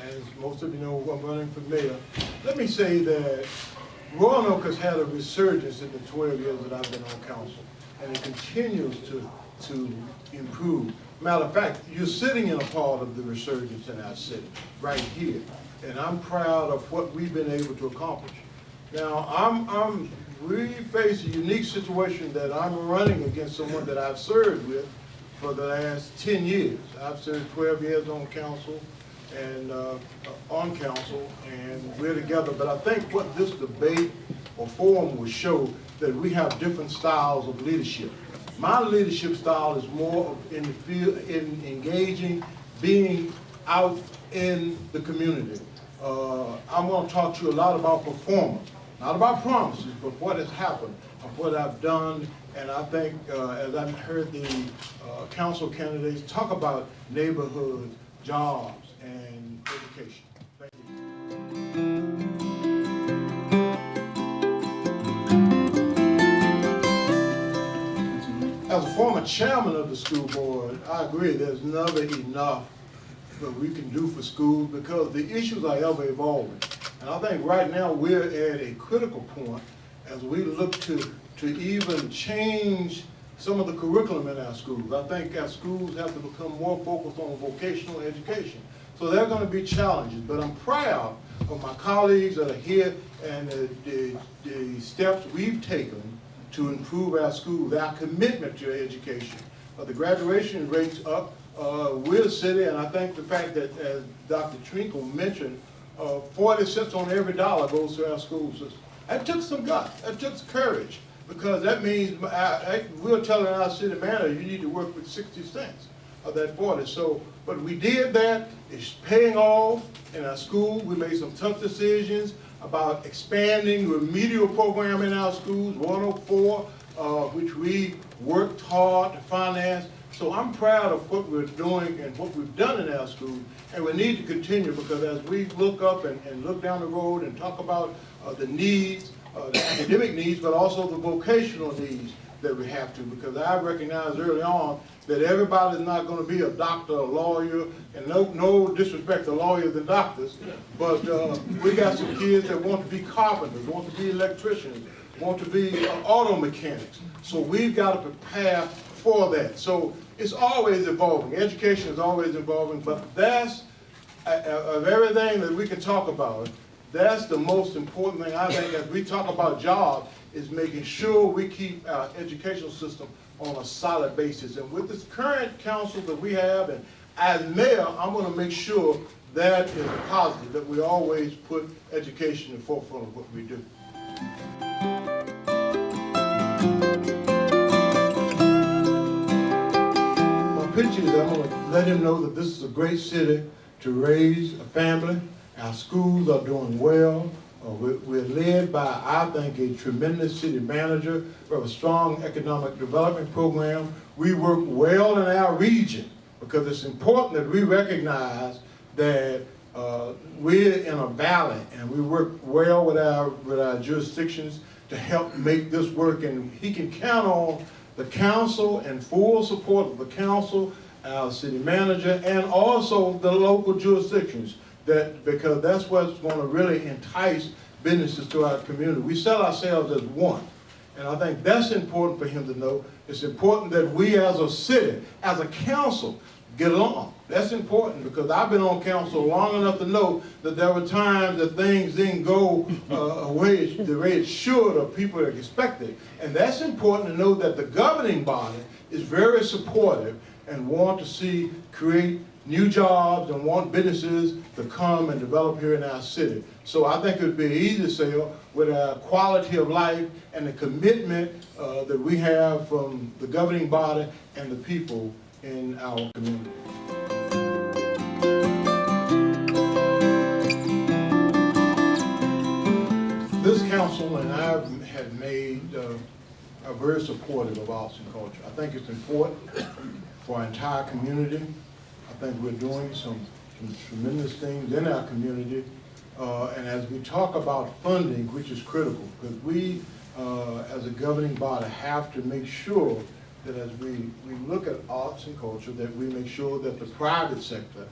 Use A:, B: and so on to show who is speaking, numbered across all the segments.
A: As most of you know, I'm running for mayor. Let me say that Roanoke has had a resurgence in the 12 years that I've been on council, and it continues to improve. Matter of fact, you're sitting in a part of the resurgence in our city, right here, and I'm proud of what we've been able to accomplish. Now, we face a unique situation that I'm running against someone that I've served with for the last 10 years. I've served 12 years on council, and we're together. But I think what this debate or forum will show that we have different styles of leadership. My leadership style is more in the field, in engaging, being out in the community. I'm going to talk to you a lot about performance, not about promises, but what has happened and what I've done. And I think, as I've heard the council candidates talk about neighborhoods, jobs, and education. Thank you. As a former chairman of the school board, I agree there's never enough that we can do for schools because the issues are ever evolving. And I think right now we're at a critical point as we look to even change some of the curriculum in our schools. I think our schools have to become more focused on vocational education. So there are going to be challenges, but I'm proud of my colleagues that are here and the steps we've taken to improve our schools, our commitment to education. The graduation rate's up. We're a city, and I think the fact that, as Dr. Trinkle mentioned, 40 cents on every dollar goes to our school system. That took some guts, that took courage, because that means we're telling our city manager, you need to work with 60 cents of that 40. So, but we did that. It's paying off in our school. We made some tough decisions about expanding remedial program in our schools, Roanoke 4, which we worked hard to finance. So I'm proud of what we're doing and what we've done in our schools, and we need to continue, because as we look up and look down the road and talk about the needs, the academic needs, but also the vocational needs that we have to, because I recognized early on that everybody's not going to be a doctor, a lawyer, and no disrespect to lawyers and doctors, but we got some kids that want to be carpenters, want to be electricians, want to be auto mechanics. So we've got to prepare for that. So it's always evolving. Education is always evolving, but that's, of everything that we can talk about, that's the most important thing I think as we talk about jobs, is making sure we keep our educational system on a solid basis. And with this current council that we have, and as mayor, I'm going to make sure that is a positive, that we always put education in the forefront of what we do. My pitch is I'm going to let him know that this is a great city to raise a family. Our schools are doing well. We're led by, I think, a tremendous city manager. We have a strong economic development program. We work well in our region, because it's important that we recognize that we're in a valley, and we work well with our jurisdictions to help make this work. And he can count on the council and full support of the council, our city manager, and also the local jurisdictions. Because that's what's going to really entice businesses to our community. We sell ourselves as one, and I think that's important for him to know. It's important that we as a city, as a council, get along. That's important, because I've been on council long enough to know that there were times that things didn't go the way it should, or people expected. And that's important to know that the governing body is very supportive and want to see create new jobs and want businesses to come and develop here in our city. So I think it would be easy sale with our quality of life and the commitment that we have from the governing body and the people in our community. This council and I have made are very supportive of arts and culture. I think it's important for our entire community. I think we're doing some tremendous things in our community. And as we talk about funding, which is critical, because we, as a governing body, have to make sure that as we look at arts and culture, that we make sure that the private sector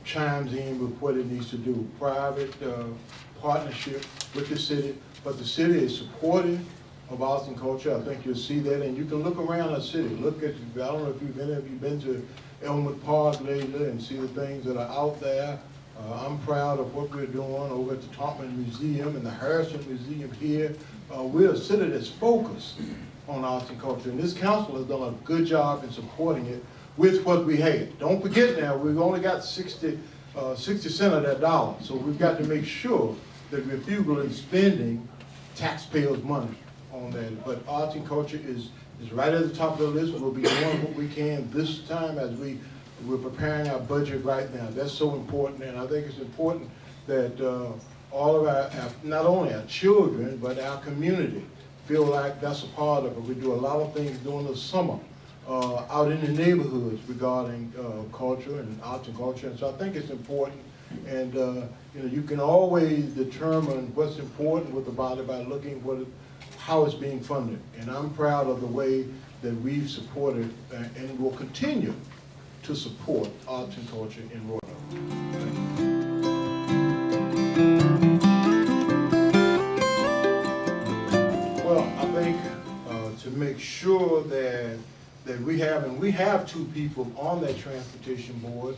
A: chimes in with what it needs to do. Private partnership with the city, but the city is supporting of arts and culture. I think you'll see that, and you can look around our city. Look at, I don't know if you've been to Elmwood Park lately and see the things that are out there. I'm proud of what we're doing over at the Topman Museum and the Harrison Museum here. We're a city that's focused on arts and culture, and this council has done a good job in supporting it with what we had. Don't forget now, we've only got 60 cents of that dollar, so we've got to make sure that we're frugal in spending taxpayers' money on that. But arts and culture is right at the top of the list. We'll be doing what we can this time as we're preparing our budget right now. That's so important, and I think it's important that all of our, not only our children, but our community feel like that's a part of it. We do a lot of things during the summer out in the neighborhoods regarding culture and arts and culture, and so I think it's important. And you know, you can always determine what's important with the body by looking how it's being funded. And I'm proud of the way that we've supported and will continue to support arts and culture in Roanoke. Well, I think to make sure that we have two people on that transportation board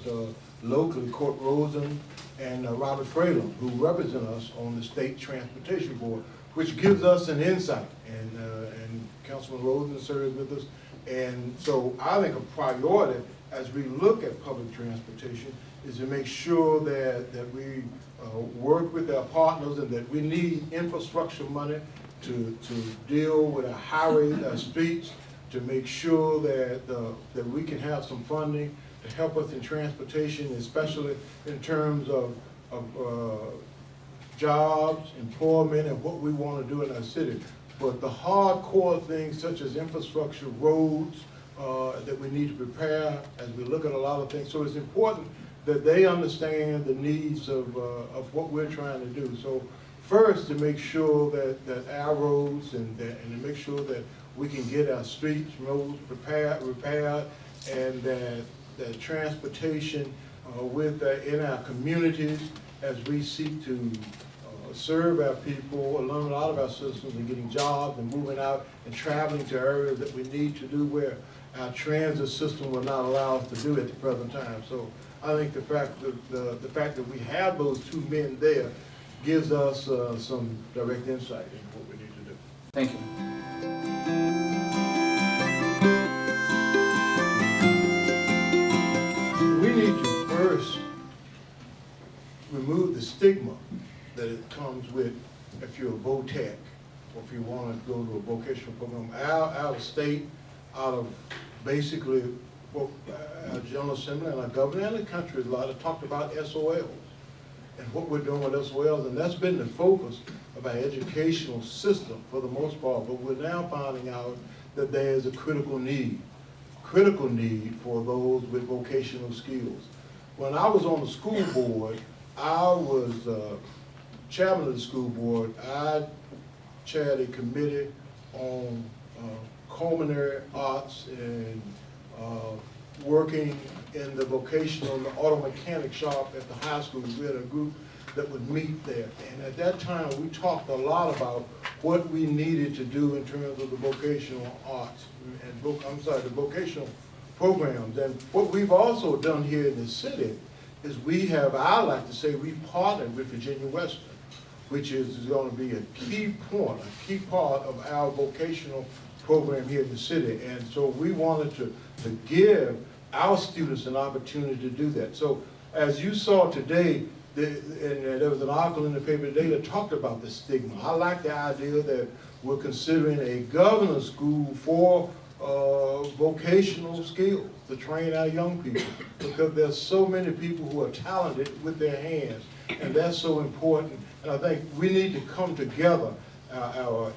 A: locally, Court Rosen and Robert Fralin, who represent us on the state transportation board, which gives us an insight, and Councilman Rosen serves with us. And so I think a priority as we look at public transportation is to make sure that we work with our partners, and that we need infrastructure money to deal with our highways, our streets, to make sure that we can have some funding to help us in transportation, especially in terms of jobs, employment, and what we want to do in our city. But the hardcore things such as infrastructure, roads, that we need to prepare as we look at a lot of things. So it's important that they understand the needs of what we're trying to do. So first, to make sure that our roads and to make sure that we can get our streets, roads repaired, and that transportation in our communities as we seek to serve our people, along a lot of our citizens, and getting jobs and moving out and traveling to areas that we need to do where our transit system will not allow us to do at the present time. So I think the fact that we have those two men there gives us some direct insight into what we need to do.
B: Thank you.
A: We need to first remove the stigma that it comes with if you're a VOTEC, or if you want to go to a vocational program out of state, out of basically our General Assembly and our governor and the country. A lot of talked about SOLs and what we're doing with SOLs, and that's been the focus of our educational system for the most part. But we're now finding out that there is a critical need for those with vocational skills. When I was on the school board, I was chairman of the school board. I chaired a committee on culinary arts and working in the vocational, the auto mechanic shop at the high school. We had a group that would meet there. And at that time, we talked a lot about what we needed to do in terms of the vocational arts and the vocational programs. And what we've also done here in the city is I like to say we partnered with Virginia Western, which is going to be a key part of our vocational program here in the city. And so we wanted to give our students an opportunity to do that. So as you saw today, and there was an article in the paper today that talked about the stigma. I like the idea that we're considering a governor's school for vocational skills to train our young people, because there's so many people who are talented with their hands, and that's so important. And I think we need to come together, our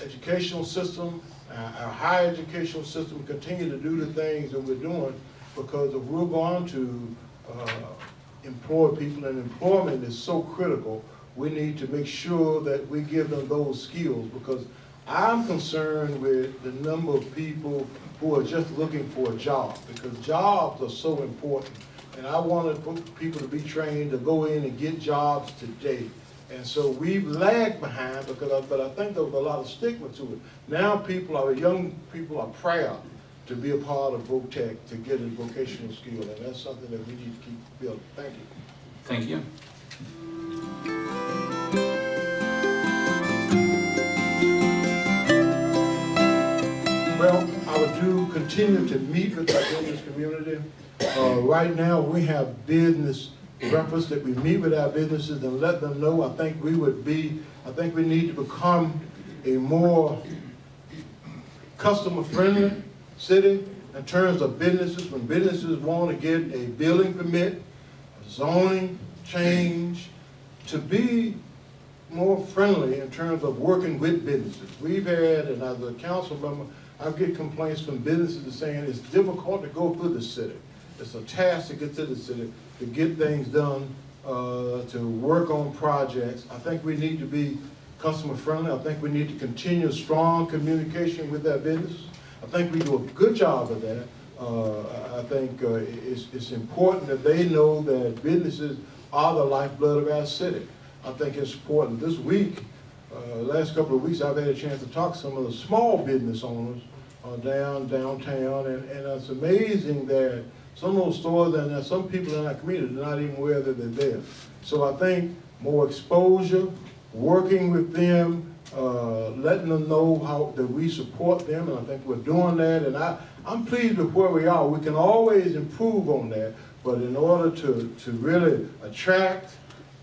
A: educational system, our higher educational system, continue to do the things that we're doing, because if we're going to employ people, and employment is so critical, we need to make sure that we give them those skills, because I'm concerned with the number of people who are just looking for a job, because jobs are so important. and I wanted for people to be trained to go in and get jobs today. And so we've lagged behind but I think there was a lot of stigma to it. Now young people are proud to be a part of VOTEC to get a vocational skill, and that's something that we need to keep building. Thank you.
B: Thank you.
A: Well, I do continue to meet with the business community. Right now, we have business reference that we meet with our businesses and let them know. I think we need to become a more customer-friendly city in terms of businesses. When businesses want to get a building permit, a zoning change, to be more friendly in terms of working with businesses. We've had, and as a council member, I get complaints from businesses saying it's difficult to go through the city. It's a task to get to the city, to get things done, to work on projects. I think we need to be customer friendly. I think we need to continue strong communication with our businesses. I think we do a good job of that. I think it's important that they know that businesses are the lifeblood of our city. I think it's important. This week, last couple of weeks, I've had a chance to talk to some of the small business owners downtown, and it's amazing that some of those stores and some people in our community are not even aware that they're there. So I think more exposure, working with them, letting them know that we support them, and I think we're doing that. And I'm pleased with where we are. We can always improve on that, but in order to really attract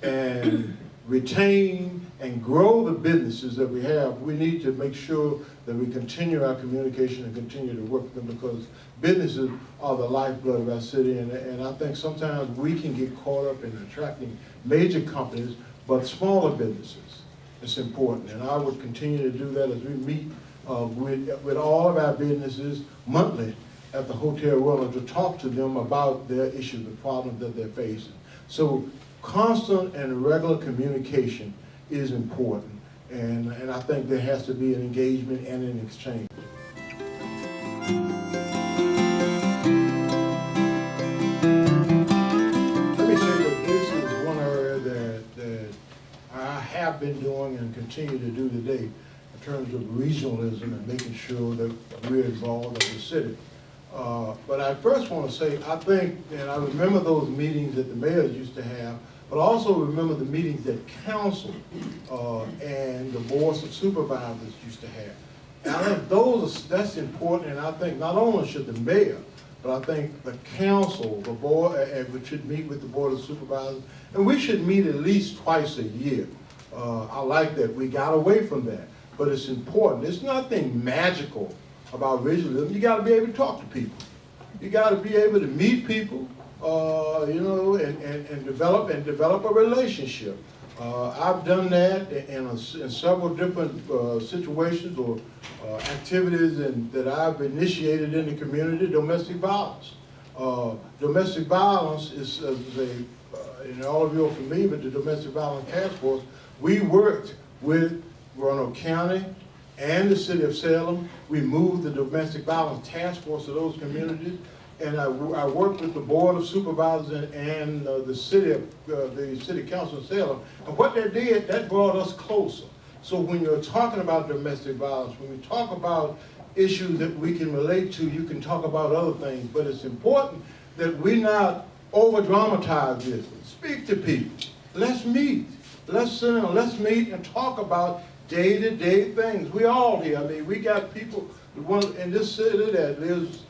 A: and retain and grow the businesses that we have, we need to make sure that we continue our communication and continue to work with them, because businesses are the lifeblood of our city, and I think sometimes we can get caught up in attracting major companies, but smaller businesses, it's important. And I would continue to do that as we meet with all of our businesses monthly at the Hotel Roanoke to talk to them about their issues, the problems that they're facing. So constant and regular communication is important, and I think there has to be an engagement and an exchange. Let me say that this is one area that I have been doing and continue to do today in terms of regionalism and making sure that we're involved as a city. But I first want to say, I think, and I remember those meetings that the mayors used to have, but I also remember the meetings that council and the boards of supervisors used to have. And I think that's important, and I think not only should the mayor, but I think the council, the board, and we should meet with the board of supervisors, and we should meet at least twice a year. I like that. We got away from that, but it's important. There's nothing magical about regionalism. You got to be able to talk to people. You got to be able to meet people, you know, and develop a relationship. I've done that in several different situations or activities that I've initiated in the community. Domestic violence. Domestic violence is and all of you are familiar with the Domestic Violence Task Force. We worked with Roanoke County and the city of Salem. We moved the Domestic Violence Task Force to those communities. And I worked with the Board of Supervisors and the City Council of Salem. And what that did, that brought us closer. So when you're talking about domestic violence, when we talk about issues that we can relate to, you can talk about other things. But it's important that we not over-dramatize this. Speak to people. Let's meet. Let's sit down. Let's meet and talk about day-to-day things. We all here. I mean, we got people in this city that lives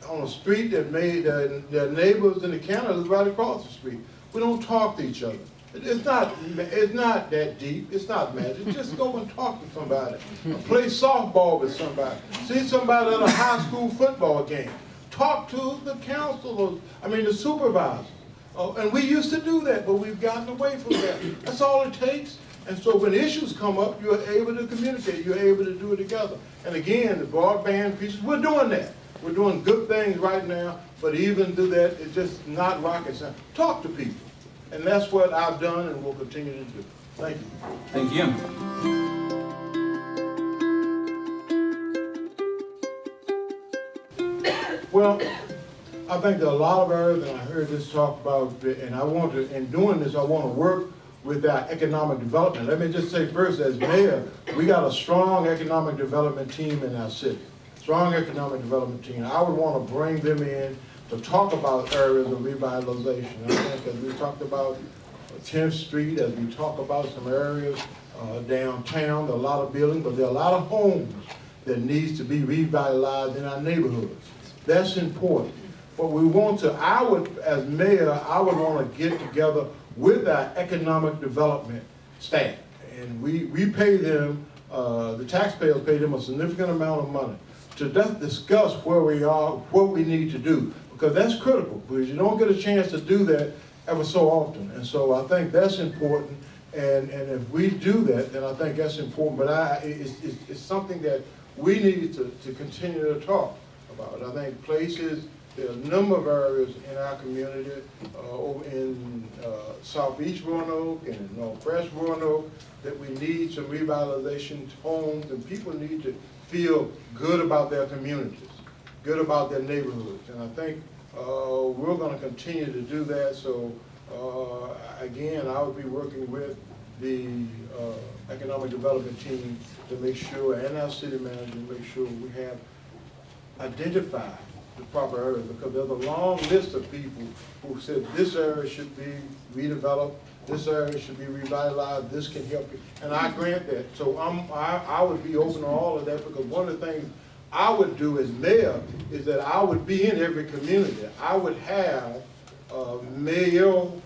A: on a street that made their neighbors in the county live right across the street. We don't talk to each other. It's not that deep. It's not magic. Just go and talk to somebody. Play softball with somebody. See somebody at a high school football game. Talk to the counselors. I mean the supervisors. And we used to do that, but we've gotten away from that. That's all it takes. And so when issues come up, you're able to communicate. You're able to do it together. And again, the broadband pieces, we're doing that. We're doing good things right now, but even do that, it's just not rocket science. Talk to people. And that's what I've done and will continue to do. Thank you.
B: Thank you.
A: Well, I think there are a lot of areas, and I heard this talk about, and I want to, in doing this, I want to work with our economic development. Let me just say first, as mayor, we got a strong economic development team in our city. Strong economic development team. I would want to bring them in to talk about areas of revitalization. I think as we talked about 10th Street, as we talk about some areas downtown, there are a lot of buildings, but there are a lot of homes that needs to be revitalized in our neighborhoods. That's important. But we want to, as mayor, I would want to get together with our economic development staff. And we pay them, the taxpayers pay them a significant amount of money to discuss where we are, what we need to do. Because that's critical, because you don't get a chance to do that ever so often. And so I think that's important. And if we do that, then I think that's important. But it's something that we need to continue to talk about. I think places, there are a number of areas in our community, over in southeast Roanoke and in northwest Roanoke, that we need some revitalization homes, and people need to feel good about their communities, good about their neighborhoods. And I think we're going to continue to do that. So again, I will be working with the economic development team to make sure, and our city manager, to make sure we have identified the proper areas, because there's a long list of people who said this area should be redeveloped, this area should be revitalized, this can help you, and I grant that. So I would be open to all of that, because one of the things I would do as mayor is that I would be in every community. I would have mayoral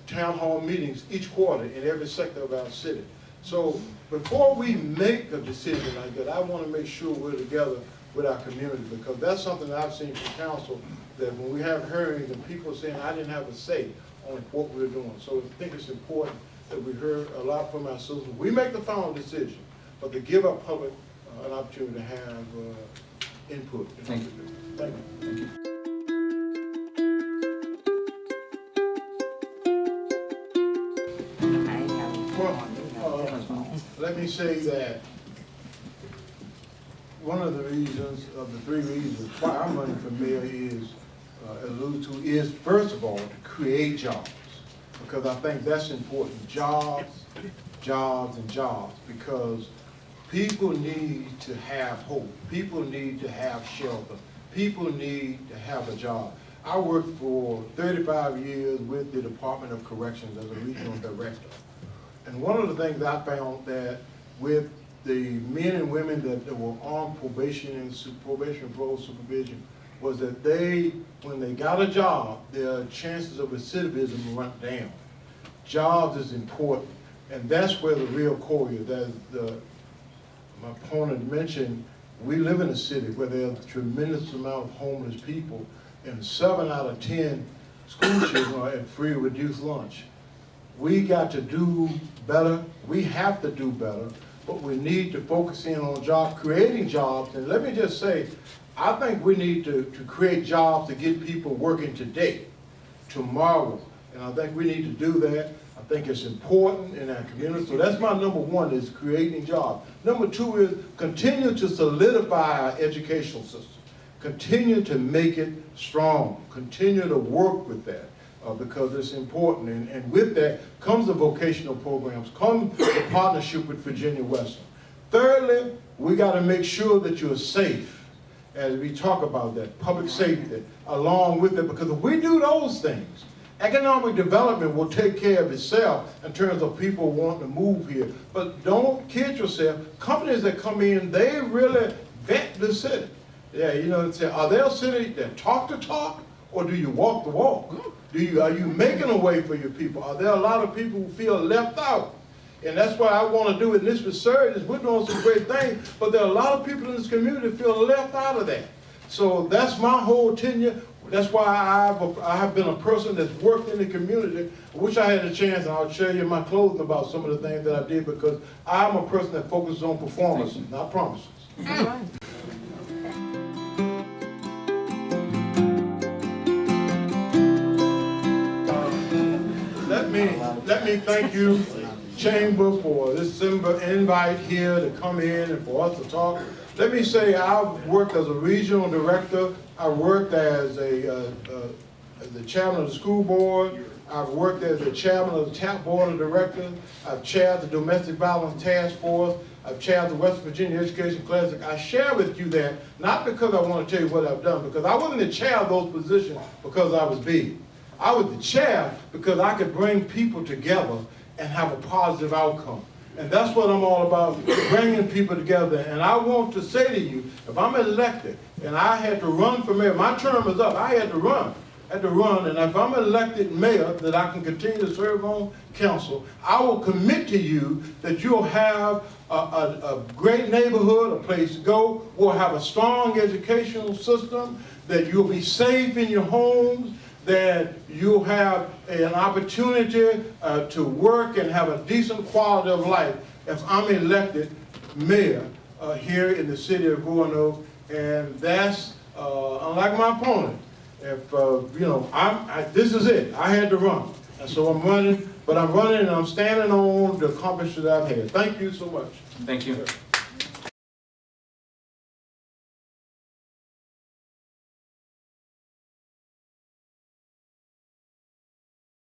A: town hall meetings each quarter in every sector of our city. So before we make a decision like that, I want to make sure we're together with our community, because that's something that I've seen from council, that when we have hearings and people saying I didn't have a say on what we're doing. So I think it's important that we heard a lot from our citizens. We make the final decision, but to give our public an opportunity to have input.
B: Thank you.
A: Thank you.
B: Thank you.
A: Well, let me say that one of the reasons, of the three reasons why I'm running for mayor is, alluded to, is first of all, to create jobs. Because I think that's important. Jobs, jobs, and jobs. Because people need to have hope. People need to have shelter. People need to have a job. I worked for 35 years with the Department of Corrections as a regional director. And one of the things I found that with the men and women that were on probation and probation parole supervision was that when they got a job, their chances of recidivism went down. Jobs is important, and that's where the real core is. My opponent mentioned, we live in a city where there's a tremendous amount of homeless people, and 7 out of 10 school children are at free or reduced lunch. We got to do better. We have to do better, but we need to focus in on creating jobs. And let me just say, I think we need to create jobs to get people working today, tomorrow. And I think we need to do that. I think it's important in our community. So that's my number one, is creating jobs. Number two is continue to solidify our educational system. Continue to make it strong. Continue to work with that. Because it's important, and with that comes the vocational programs, comes the partnership with Virginia Western. Thirdly, we got to make sure that you're safe, as we talk about that, public safety, along with it, because if we do those things, economic development will take care of itself in terms of people wanting to move here. But don't kid yourself, companies that come in, they really vet the city. Yeah, you know, are there a city that talk the talk, or do you walk the walk? Are you making a way for your people? Are there a lot of people who feel left out? And that's why I want to do it in this resurgence. We're doing some great things, but there are a lot of people in this community who feel left out of that. So that's my whole tenure. That's why I have been a person that's worked in the community. I wish I had a chance, and I'll share you my closing about some of the things that I did, because I'm a person that focuses on performance, not promises. Let me thank you, Chamber, for this invite here to come in and for us to talk let me say I've worked as a regional director. I worked as the chairman of the school board. I've worked as the chairman of the TAP board of directors. I've chaired the domestic violence task force. I've chaired the West Virginia Education Classic. I share with you that, not because I want to tell you what I've done, because I wasn't the chair of those positions because I was big. I was the chair because I could bring people together and have a positive outcome. And that's what I'm all about, bringing people together. And I want to say to you, if I'm elected and I had to run for mayor, my term is up, I had to run. And if I'm elected mayor, that I can continue to serve on council, I will commit to you that you'll have a great neighborhood, a place to go. We'll have a strong educational system, that you'll be safe in your homes, that you'll have an opportunity to work and have a decent quality of life if I'm elected mayor here in the city of Roanoke. And that's, unlike my opponent, if, you know, this is it. I had to run. And so I'm running, but I'm running and I'm standing on the accomplishments that I've had. Thank you so much.
B: Thank you.